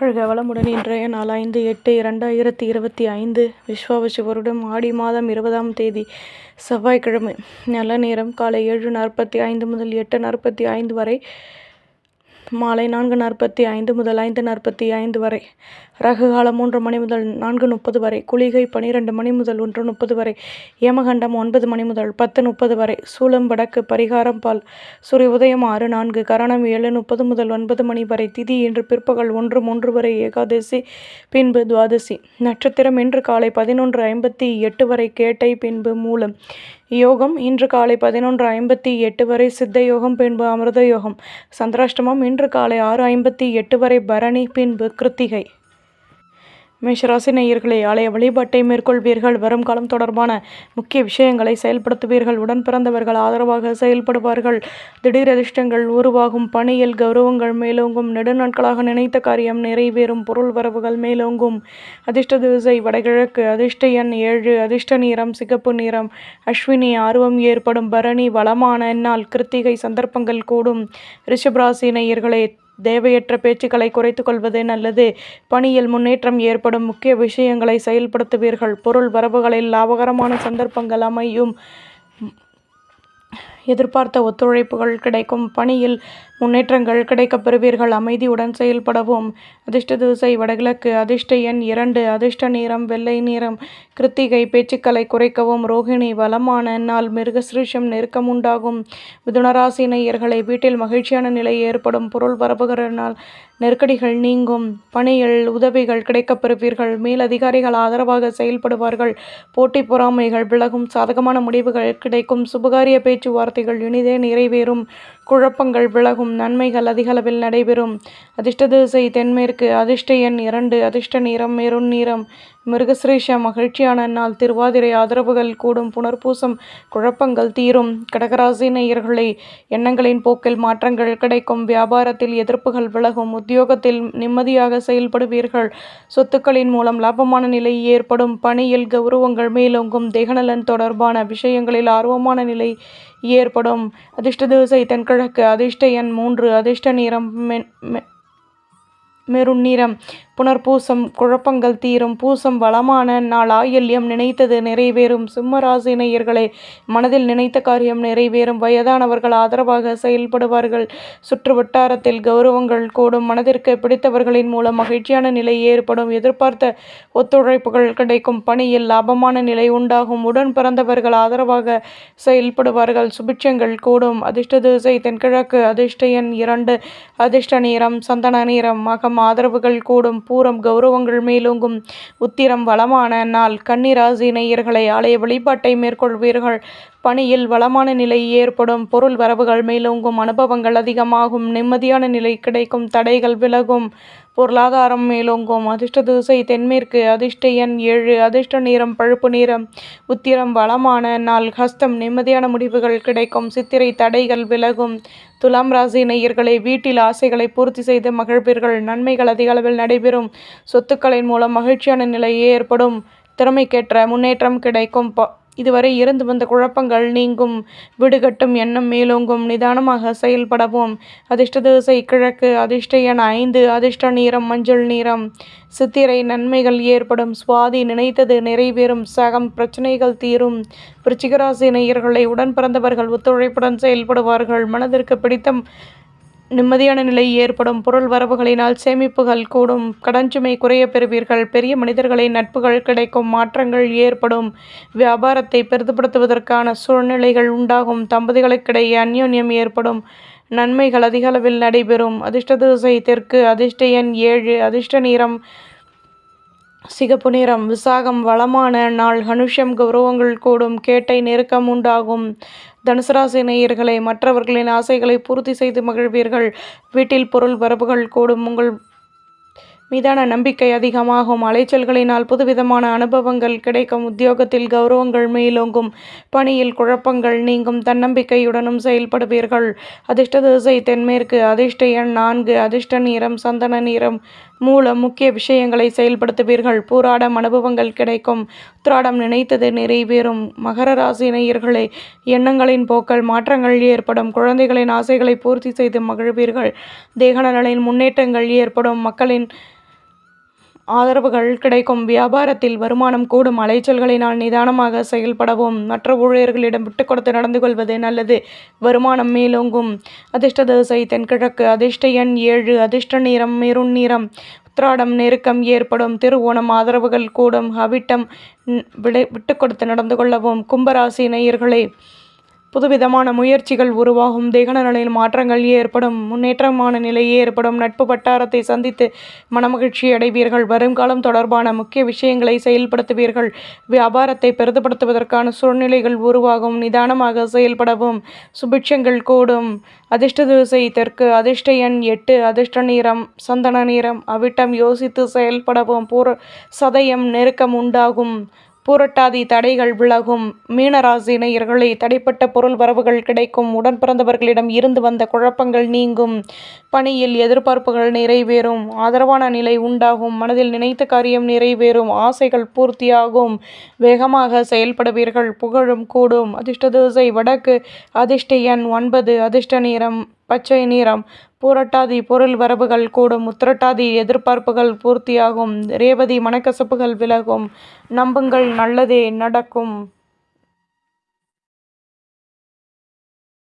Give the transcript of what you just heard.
வாழ்க வளமுடன். இன்றைய நாள் 5/8/2025 விஸ்வாவசு வருடம் ஆடி மாதம் 20ஆம் தேதி செவ்வாய்க்கிழமை. நல்ல நேரம் காலை 7:45 முதல் 8:45 வரை, மாலை 4:45 முதல் 5:45 வரை. ரகு காலம் 3 மணி முதல் 4:30 வரை. குளிகை 12 மணி முதல் 1:30 வரை. யமகண்டம் 9 மணி முதல் 10:30 வரை. சூலம் வடக்கு. பரிகாரம் பால். சூரிய உதயம் 6:04. கரணம் 7:30 முதல் 9 மணி வரை. திதி இன்று பிற்பகல் 1:03 வரை. ஏகாதசி பின்பு துவாதசி. நட்சத்திரம் இன்று காலை 11:58 வரை கேட்டை பின்பு மூலம். யோகம் இன்று காலை 11:58 வரை சித்த யோகம் பின்பு அமிர்த யோகம். சந்திராஷ்டமம் இன்று காலை 6:58 வரை பரணி பின்பு கிருத்திகை. மேஷராசி நேயர்களே, ஆலய வழிபாட்டை மேற்கொள்வீர்கள். வரும் காலம் தொடர்பான முக்கிய விஷயங்களை செயல்படுத்துவீர்கள். உடன் பிறந்தவர்கள் ஆதரவாக செயல்படுவார்கள். திடீர் அதிர்ஷ்டங்கள் உருவாகும். பணியில் கௌரவங்கள் மேலோங்கும். நெடுநாட்களாக நினைத்த காரியம் நிறைவேறும். பொருள் வரவுகள் மேலோங்கும். அதிர்ஷ்ட திசை வடகிழக்கு. அதிர்ஷ்ட எண் 7. அதிர்ஷ்ட நிறம் சிகப்பு நிறம். அஸ்வினி ஆர்வம் ஏற்படும். பரணி வளமான நாள். கிருத்திகை சந்தர்ப்பங்கள் கூடும். ரிஷபராசி நேயர்களே, தேவையற்ற பேச்சுக்களை குறைத்து கொள்வது நல்லது. பணியில் முன்னேற்றம் ஏற்படும். முக்கிய விஷயங்களை செயல்படுத்துவீர்கள். பொருள் வரவுகளில் லாபகரமான சந்தர்ப்பங்கள் அமையும். எதிர்பார்த்த ஒத்துழைப்புகள் கிடைக்கும். பணியில் முன்னேற்றங்கள் கிடைக்கப் பெறுவீர்கள். அமைதியுடன் செயல்படவும். அதிர்ஷ்ட திசை வடகிழக்கு. அதிர்ஷ்ட எண் 2. அதிர்ஷ்ட நிறம் வெள்ளை நிறம். கிருத்திகை பேச்சுக்களை குறைக்கவும். ரோகிணி வளமான நாள். மிருகசிருஷம் நெருக்கம் உண்டாகும். மிதுனராசி நேயர்களை, வீட்டில் மகிழ்ச்சியான நிலை ஏற்படும். பொருள் வரவுகளினால் நெருக்கடிகள் நீங்கும். பணியில் உதவிகள் கிடைக்கப் பெறுவீர்கள். மேலதிகாரிகள் ஆதரவாக செயல்படுவார்கள். போட்டி பொறாமைகள் விலகும். சாதகமான முடிவுகள் கிடைக்கும். சுபகாரிய பேச்சுவார்த்தைகள் இனிதே நிறைவேறும். குழப்பங்கள் விலகும். நன்மைகள் அதிகளவில் நடைபெறும். அதிர்ஷ்ட திசை தென்மேற்கு. அதிர்ஷ்ட எண் 2. அதிர்ஷ்ட நிறம் மெரூன் நிறம். மிருகசிரீஷம் மகிழ்ச்சியான நாள். திருவாதிரை ஆதரவுகள் கூடும். புனர்பூசம் குழப்பங்கள் தீரும். கடகராசி நேயர்களை, எண்ணங்களின் போக்கில் மாற்றங்கள் கிடைக்கும். வியாபாரத்தில் எதிர்ப்புகள் விலகும். உத்தியோகத்தில் நிம்மதியாக செயல்படுவீர்கள். சொத்துக்களின் மூலம் லாபமான நிலை ஏற்படும். பணியில் கௌரவங்கள் மேலோங்கும். தேகநலன் தொடர்பான விஷயங்களில் ஆர்வமான நிலை ஏற்படும். அதிர்ஷ்ட திசை தென்கிழக்கு. அதிர்ஷ்ட எண் 3. அதிர்ஷ்ட நிறம் மெரூன் நிறம். புனர்பூசம் குழப்பங்கள் தீரும். பூசம் வளமான நாள். ஆயில்யம் நினைத்தது நிறைவேறும். சிம்ம ராசி நேயர்களே, மனதில் நினைத்த காரியம் நிறைவேறும். வயதானவர்கள் ஆதரவாக செயல்படுவார்கள். சுற்று வட்டாரத்தில் கௌரவங்கள் கூடும். மனதிற்கு பிடித்தவர்களின் மூலம் மகிழ்ச்சியான நிலை ஏற்படும். எதிர்பார்த்த ஒத்துழைப்புகள் கிடைக்கும். பணியில் லாபமான நிலை உண்டாகும். உடன் பிறந்தவர்கள் ஆதரவாக செயல்படுவார்கள். சுபிட்சங்கள் கூடும். அதிர்ஷ்ட திசை தென்கிழக்கு. அதிர்ஷ்ட எண் 2. அதிர்ஷ்ட நிறம் சந்தன நிறம். மகம் ஆதரவுகள் கூடும். பூரம் கௌரவங்கள் மேலோங்கும். உத்திரம் வளமான நாள். கன்னிராசி நேயர்களை, ஆலய வழிபாட்டை மேற்கொள்வீர்கள். பணியில் வளமான நிலை ஏற்படும். பொருள் வரவுகள் மேலோங்கும். அனுபவங்கள் அதிகமாகும். நிம்மதியான நிலை கிடைக்கும். தடைகள் விலகும். பொருளாதாரம் மேலோங்கும். அதிர்ஷ்ட திசை தென்மேற்கு. அதிர்ஷ்ட எண் 7. அதிர்ஷ்ட நிறம் பழுப்பு நிறம். உத்திரம் வளமான நாள். ஹஸ்தம் நிம்மதியான முடிவுகள் கிடைக்கும். சித்திரை தடைகள் விலகும். துலாம் ராசி நேயர்களை, வீட்டில் ஆசைகளை பூர்த்தி செய்து மகிழ்வீர்கள். நன்மைகள் அதிக அளவில் நடைபெறும். சொத்துக்களின் மூலம் மகிழ்ச்சியான நிலை ஏற்படும். திறமைக்கேற்ற முன்னேற்றம் கிடைக்கும். இதுவரை இருந்து வந்த குழப்பங்கள் நீங்கும். விடுகட்டும் எண்ணம் மேலோங்கும். நிதானமாக செயல்படவும். அதிர்ஷ்ட திசை கிழக்கு. அதிர்ஷ்ட எண் 5. அதிர்ஷ்ட நிறம் மஞ்சள் நிறம். சித்திரை நன்மைகள் ஏற்படும். சுவாதி நினைத்தது நிறைவேறும். சகம் பிரச்சனைகள் தீரும். விருச்சிகராசி நேயர்களை, உடன் பிறந்தவர்கள் ஒத்துழைப்புடன் செயல்படுவார்கள். மனதிற்கு பிடித்த நிம்மதியான நிலை ஏற்படும். பொருள் வரவுகளினால் சேமிப்புகள் கூடும். கடன்சுமை குறைய பெறுவீர்கள். பெரிய மனிதர்களின் நட்புகள் கிடைக்கும். மாற்றங்கள் ஏற்படும். வியாபாரத்தை பெரிதுபடுத்துவதற்கான சூழ்நிலைகள் உண்டாகும். தம்பதிகளுக்கிடையே அந்யோன்யம் ஏற்படும். நன்மைகள் அதிக அளவில் நடைபெறும். அதிர்ஷ்ட திசை தெற்கு. அதிர்ஷ்ட எண் 7. அதிர்ஷ்ட நிறம் சிகப்பு நிறம். விசாகம் வளமான நாள். அனுஷம் கௌரவங்கள் கூடும். கேட்டை நெருக்கம் உண்டாகும். தனுசு ராசி நேயர்களை, மற்றவர்களின் ஆசைகளை பூர்த்தி செய்து மகிழ்வீர்கள். வீட்டில் பொருள் வரவுகள் கூடும். உங்கள் மீதான நம்பிக்கை அதிகமாகும். அலைச்சல்களினால் புதுவிதமான அனுபவங்கள் கிடைக்கும். உத்தியோகத்தில் கௌரவங்கள் மேலோங்கும். பணியில் குழப்பங்கள் நீங்கும். தன்னம்பிக்கையுடனும் செயல்படுவீர்கள். அதிர்ஷ்ட திசை தென்மேற்கு. அதிர்ஷ்ட எண் 4. அதிர்ஷ்ட நிறம் சந்தன நிறம். மூலம் முக்கிய விஷயங்களை செயல்படுத்துவீர்கள். பூராடம் அனுபவங்கள் கிடைக்கும். உத்திராடம் நினைத்தது நிறைவேறும். மகர ராசி நேயர்களே, எண்ணங்களின் போக்கள் மாற்றங்கள் ஏற்படும். குழந்தைகளின் ஆசைகளை பூர்த்தி செய்து மகிழ்வீர்கள். தேகநலனில் முன்னேற்றங்கள் ஏற்படும். மக்களின் ஆதரவுகள் கிடைக்கும். வியாபாரத்தில் வருமானம் கூடும். அலைச்சல்களினால் நிதானமாக செயல்படவும் மற்ற ஊழியர்களிடம் விட்டுக் கொடுத்து நடந்து கொள்வது நல்லது. வருமானம் மேலோங்கும். அதிர்ஷ்ட திசை தென்கிழக்கு. அதிர்ஷ்ட எண் 7. அதிர்ஷ்ட நிறம் மெரூன் நிறம். உத்திராடம் நெருக்கம் ஏற்படும். திருவோணம் ஆதரவுகள் கூடும். அவிட்டம் விட்டுக் கொடுத்து நடந்து கொள்ளவும். கும்பராசி நேயர்களே, புதுவிதமான முயற்சிகள் உருவாகும். தேக நிலையில் மாற்றங்கள் ஏற்படும். முன்னேற்றமான நிலை ஏற்படும். நட்பு வட்டாரத்தை சந்தித்து மனமகிழ்ச்சி அடைவீர்கள். வருங்காலம் தொடர்பான முக்கிய விஷயங்களை செயல்படுத்துவீர்கள். வியாபாரத்தை பெரிதுபடுத்துவதற்கான சூழ்நிலைகள் உருவாகும். நிதானமாக செயல்படவும். சுபிட்சங்கள் கூடும். அதிர்ஷ்ட திசை தெற்கு. அதிர்ஷ்ட எண் 8. அதிர்ஷ்ட நிறம் சந்தன நிறம். அவிட்டம் யோசித்து செயல்படவும். சதயம் நெருக்கம் உண்டாகும். பூரட்டாதி தடைகள் விலகும். மீனராசி நேயர்களே, தடைப்பட்ட பொருள் வரவுகள் கிடைக்கும். உடன் பிறந்தவர்களிடம் இருந்து வந்த குழப்பங்கள் நீங்கும். பணியில் எதிர்பார்ப்புகள் நிறைவேறும். ஆதரவான நிலை உண்டாகும். மனதில் நினைத்த காரியம் நிறைவேறும். ஆசைகள் பூர்த்தியாகும். வேகமாக செயல்படுவீர்கள். புகழும் கூடும். அதிர்ஷ்ட திசை வடக்கு. அதிர்ஷ்ட எண் 9. அதிர்ஷ்ட நிறம் பச்சை நிறம். பூரட்டாதி பொருள் வரவுகள் கூடும். உத்திரட்டாதி எதிர்பார்ப்புகள் பூர்த்தியாகும். ரேவதி மனக்கசப்புகள் விலகும். நம்புங்கள், நல்லதே நடக்கும்.